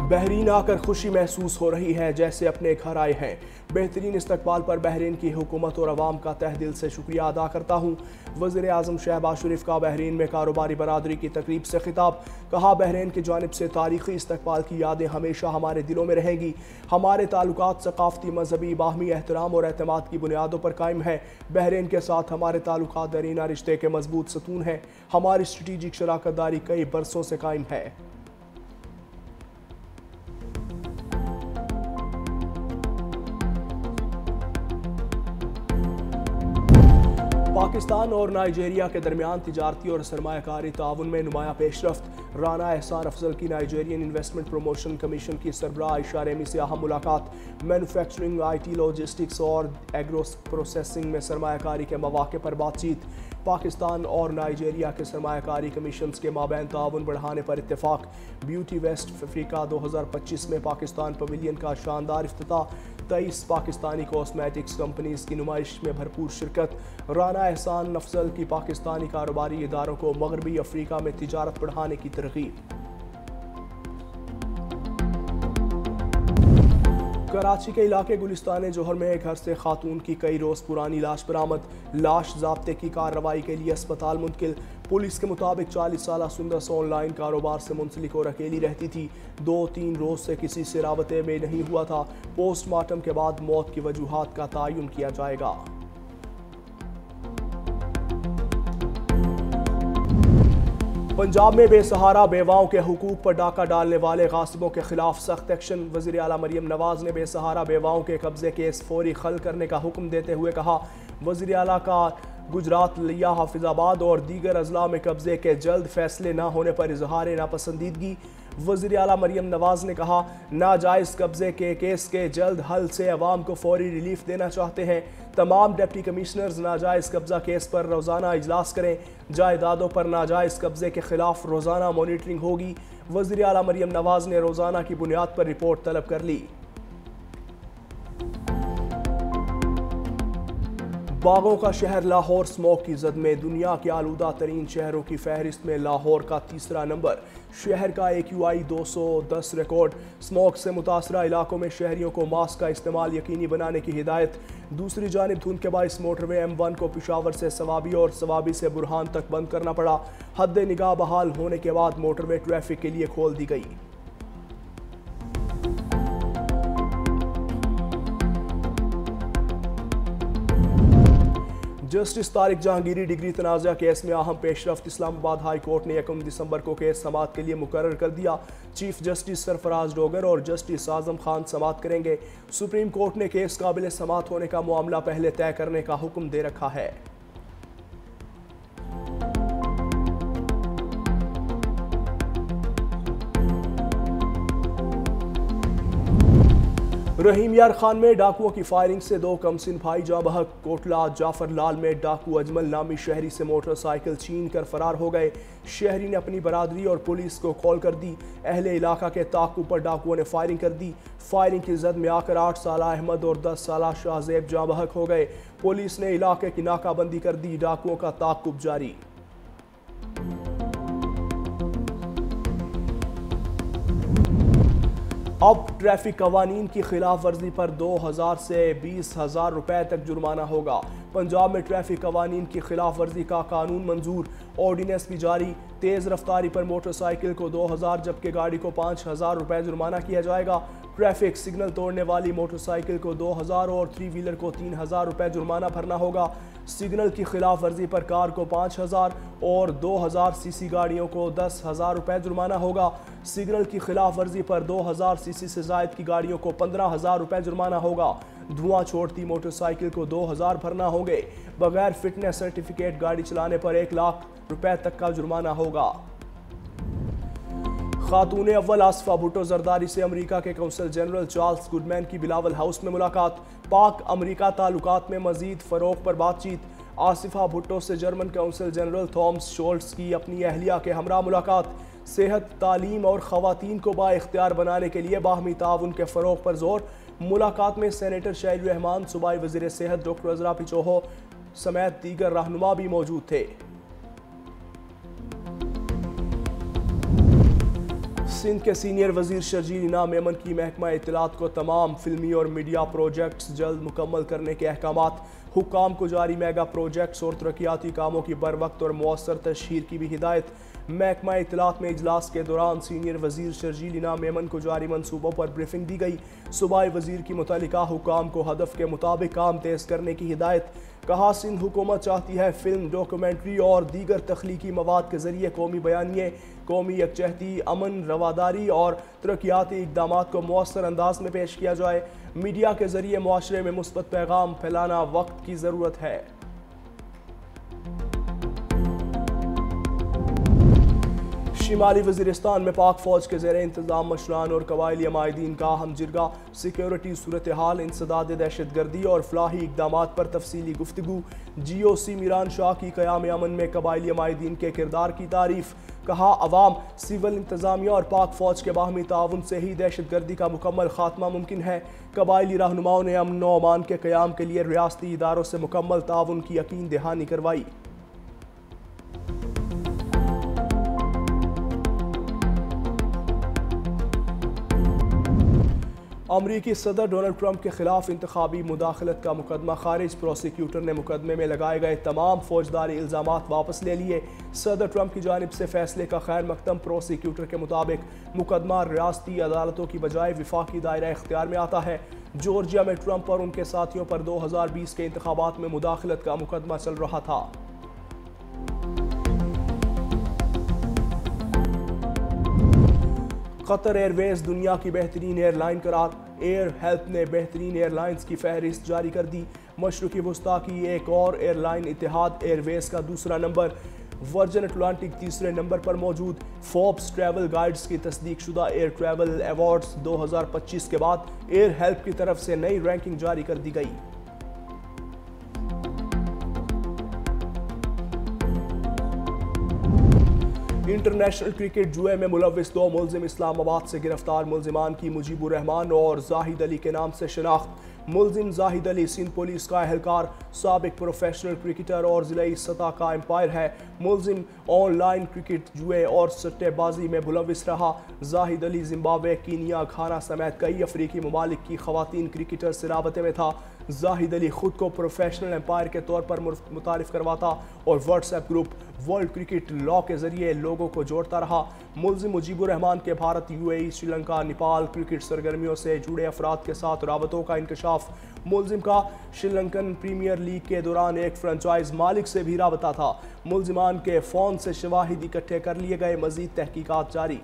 بحرین آ کر خوشی محسوس ہو رہی ہے جیسے اپنے گھر آئے ہیں۔ بہترین استقبال پر بحرین کی حکومت اور عوام کا تہ دل سے شکریہ ادا کرتا ہوں۔ وزیر اعظم شہباز شریف کا بحرین میں کاروباری برادری کی تقریب سے خطاب۔ کہا بحرین کی جانب سے تاریخی استقبال کی یادیں ہمیشہ ہمارے دلوں میں رہیں گی۔ ہمارے تعلقات ثقافتی، مذہبی، باہمی احترام اور اعتماد کی بنیادوں پر قائم ہیں۔ بحرین کے ساتھ ہمارے تعلقات دیرینہ رشتے کے مضبوط ستون ہیں۔ ہماری اسٹریٹجک شراکت داری کئی برسوں سے قائم ہے۔ پاکستان اور نائجیریا کے درمیان تجارتی اور سرمایہ کاری تعاون میں نمایاں پیش رفت۔ رانا احسان افضل کی نائجیرین انویسٹمنٹ پروموشن کمیشن کی سربراہ عائشہ ریمی سے اہم ملاقات۔ مینوفیکچرنگ، آئی ٹی، لاجسٹکس اور ایگرو پروسیسنگ میں سرمایہ کاری کے مواقع پر بات چیت۔ پاکستان اور نائجیریا کے سرمایہ کاری کمیشنز کے مابین تعاون بڑھانے پر اتفاق۔ بیوٹی ویسٹ افریقہ 2025 میں پاکستان پویلین کا شاندار افتتاح۔ 23 پاکستانی کاسمیٹکس کمپنیز کی نمائش میں بھرپور شرکت۔ رانا احسان افضل کی پاکستانی کاروباری اداروں کو مغربی افریقہ میں تجارت بڑھانے کی ترغیب۔ کراچی کے علاقے گلستان جوہر میں ایک گھر سے خاتون کی کئی روز پرانی لاش برآمد۔ لاش ضابطے کی کارروائی کے لیے اسپتال منتقل۔ پولیس کے مطابق 40 سالہ سندس آن لائن کاروبار سے منسلک اور اکیلی رہتی تھی۔ 2-3 روز سے کسی سے رابطے میں نہیں ہوا تھا۔ پوسٹ مارٹم کے بعد موت کی وجوہات کا تعین کیا جائے گا۔ پنجاب میں بے سہارا بیواؤں کے حقوق پر ڈاکہ ڈالنے والے غاصبوں کے خلاف سخت ایکشن۔ وزیر اعلیٰ مریم نواز نے بے سہارا بیواؤں کے قبضے کیس فوری حل کرنے کا حکم دیتے ہوئے کہا، وزیر اعلیٰ کا گجرات، لیا، حافظ آباد اور دیگر اضلاع میں قبضے کے جلد فیصلے نہ ہونے پر اظہار ناپسندیدگی۔ وزیر اعلیٰ مریم نواز نے کہا، ناجائز قبضے کے کیس کے جلد حل سے عوام کو فوری ریلیف دینا چاہتے ہیں۔ تمام ڈپٹی کمشنرز ناجائز قبضہ کیس پر روزانہ اجلاس کریں۔ جائیدادوں پر ناجائز قبضے کے خلاف روزانہ مانیٹرنگ ہوگی۔ وزیر اعلیٰ مریم نواز نے روزانہ کی بنیاد پر رپورٹ طلب کر لی۔ باغوں کا شہر لاہور اسموگ کی زد میں، دنیا کے آلودہ ترین شہروں کی فہرست میں لاہور کا تیسرا نمبر۔ شہر کا AQI 210 ریکارڈ۔ اسموگ سے متاثرہ علاقوں میں شہریوں کو ماسک کا استعمال یقینی بنانے کی ہدایت۔ دوسری جانب دھند کے باعث موٹر وے M1 کو پشاور سے صوابی اور صوابی سے برہان تک بند کرنا پڑا۔ حد نگاہ بحال ہونے کے بعد موٹر وے ٹریفک کے لیے کھول دی گئی۔ جسٹس طارق جہانگیری ڈگری تنازعہ کیس میں اہم پیش رفت۔ اسلام آباد ہائی کورٹ نے 1 دسمبر کو کیس سماعت کے لیے مقرر کر دیا۔ چیف جسٹس سرفراز ڈوگر اور جسٹس اعظم خان سماعت کریں گے۔ سپریم کورٹ نے کیس قابل سماعت ہونے کا معاملہ پہلے طے کرنے کا حکم دے رکھا ہے۔ رحیم یار خان میں ڈاکوؤں کی فائرنگ سے 2 کمسن بھائی جاں بحق۔ کوٹلہ جعفر لال میں ڈاکو اجمل نامی شہری سے موٹر سائیکل چھین کر فرار ہو گئے۔ شہری نے اپنی برادری اور پولیس کو کال کر دی۔ اہل علاقہ کے تعاقب پر ڈاکوؤں نے فائرنگ کر دی۔ فائرنگ کی زد میں آ کر 8 سالہ احمد اور 10 سالہ شاہزیب جاں بحق ہو گئے۔ پولیس نے علاقے کی ناکہ بندی کر دی۔ ڈاکوؤں کا تعاقب جاری۔ اب ٹریفک قوانین کی خلاف ورزی پر 2000 سے 20,000 روپے تک جرمانہ ہوگا۔ پنجاب میں ٹریفک قوانین کی خلاف ورزی کا قانون منظور۔ آرڈیننس بھی جاری۔ تیز رفتاری پر موٹر سائیکل کو 2000 جبکہ گاڑی کو 5000 روپے جرمانہ کیا جائے گا۔ ٹریفک سگنل توڑنے والی موٹر سائیکل کو 2000 اور 3 ویلر کو 3000 روپے جرمانہ بھرنا ہوگا۔ سگنل کی خلاف ورزی پر کار کو 5000 اور 2000 سی سی گاڑیوں کو 10,000 روپے جرمانہ ہوگا۔ سگنل کی خلاف ورزی پر 2000 سی سی سے زائد کی گاڑیوں کو 15,000 روپے جرمانہ ہوگا۔ دھواں چھوڑتی موٹر سائیکل کو 2000 بھرنا ہوں گے۔ بغیر فٹنس سرٹیفکیٹ گاڑی چلانے پر 1 لاکھ روپے تک کا جرمانہ ہوگا۔ خاتون اول آصفہ بھٹو زرداری سے امریکہ کے قونصل جنرل چارلس گڈمین کی بلاول ہاؤس میں ملاقات۔ پاک امریکہ تعلقات میں مزید فروغ پر بات چیت۔ آصفہ بھٹو سے جرمن قونصل جنرل تھامس شولٹز کی اپنی اہلیہ کے ہمراہ ملاقات۔ صحت، تعلیم اور خواتین کو بااختیار بنانے کے لیے باہمی تعاون کے فروغ پر زور۔ ملاقات میں سینیٹر شیل رحمان، صوبائی وزیر صحت ڈاکٹر عذرا پچوہو سمیت دیگر رہنما بھی موجود تھے۔ سندھ کے سینئر وزیر شرجیل انعام میمن کی محکمہ اطلاعات کو تمام فلمی اور میڈیا پروجیکٹس جلد مکمل کرنے کے احکامات، حکام کو جاری میگا پروجیکٹس اور ترقیاتی کاموں کی بر وقت اور مؤثر تشہیر کی بھی ہدایت۔ محکمہ اطلاعات میں اجلاس کے دوران سینئر وزیر شرجیل انعام میمن کو جاری منصوبوں پر بریفنگ دی گئی۔ صوبائی وزیر کی متعلقہ حکام کو ہدف کے مطابق کام تیز کرنے کی ہدایت۔ کہا سندھ حکومت چاہتی ہے فلم، ڈاکیومنٹری اور دیگر تخلیقی مواد کے ذریعے قومی بیانیے، قومی یکجہتی، امن، رواداری اور ترقیاتی اقدامات کو مؤثر انداز میں پیش کیا جائے۔ میڈیا کے ذریعے معاشرے میں مثبت پیغام پھیلانا وقت کی ضرورت ہے۔ شمالی وزیرستان میں پاک فوج کے زیر انتظام مشران اور قبائلی عمائدین کا ہم جرگہ، سیکیورٹی صورتحال، انسداد دہشت گردی اور فلاحی اقدامات پر تفصیلی گفتگو۔ جی او سی میران شاہ کی قیام امن میں قبائلی عمائدین کے کردار کی تعریف۔ کہا عوام، سول انتظامیہ اور پاک فوج کے باہمی تعاون سے ہی دہشت گردی کا مکمل خاتمہ ممکن ہے۔ قبائلی رہنماؤں نے امن و امان کے قیام کے لیے ریاستی اداروں سے مکمل تعاون کی یقین دہانی کروائی۔ امریکی صدر ڈونلڈ ٹرمپ کے خلاف انتخابی مداخلت کا مقدمہ خارج۔ پروسیکیوٹر نے مقدمے میں لگائے گئے تمام فوجداری الزامات واپس لے لیے۔ صدر ٹرمپ کی جانب سے فیصلے کا خیر مقدم۔ پروسیکیوٹر کے مطابق مقدمہ ریاستی عدالتوں کی بجائے وفاقی دائرہ اختیار میں آتا ہے۔ جورجیا میں ٹرمپ اور ان کے ساتھیوں پر 2020 کے انتخابات میں مداخلت کا مقدمہ چل رہا تھا۔ قطر ایئر ویز دنیا کی بہترین ایئر لائن قرار۔ ایئر ہیلپ نے بہترین ایئر لائنز کی فہرست جاری کر دی۔ مشرقی وسطی کی ایک اور ایئر لائن اتحاد ایئر ویز کا دوسرا نمبر، ورجن اٹلانٹک تیسرے نمبر پر موجود۔ فوربس ٹریول گائیڈز کی تصدیق شدہ ایئر ٹریول ایوارڈز 2025 کے بعد ایئر ہیلپ کی طرف سے نئی رینکنگ جاری کر دی گئی۔ انٹرنیشنل کرکٹ جوئے میں ملوث 2 ملزم اسلام آباد سے گرفتار۔ ملزمان کی مجیب الرحمان اور زاہد علی کے نام سے شناخت۔ ملزم زاہد علی سندھ پولیس کا اہلکار، سابق پروفیشنل کرکٹر اور ضلعی سطح کا امپائر ہے۔ ملزم آن لائن کرکٹ جوئے اور سٹے بازی میں ملوث رہا۔ زاہد علی زمبابوے، کینیا، گھانا سمیت کئی افریقی ممالک کی خواتین کرکٹر سے رابطے میں تھا۔ زاہد علی خود کو پروفیشنل امپائر کے طور پر متعارف کرواتا اور WhatsApp group world cricket لا کے ذریعے لوگوں کو جوڑتا رہا۔ ملزم مجیب الرحمان کے Bharat, you a E, Sri Lanka, Nepal cricket سرگرمیوں سے جڑے افراد کے ساتھ رابطوں کا انکشاف۔ ملزم کا شری لنکن پریمیئر لیگ کے دوران ایک فرنچائز مالک سے بھی رابطہ تھا۔ ملزمان کے فون سے شواہد اکٹھے کر لیے گئے، مزید تحقیقات جاری۔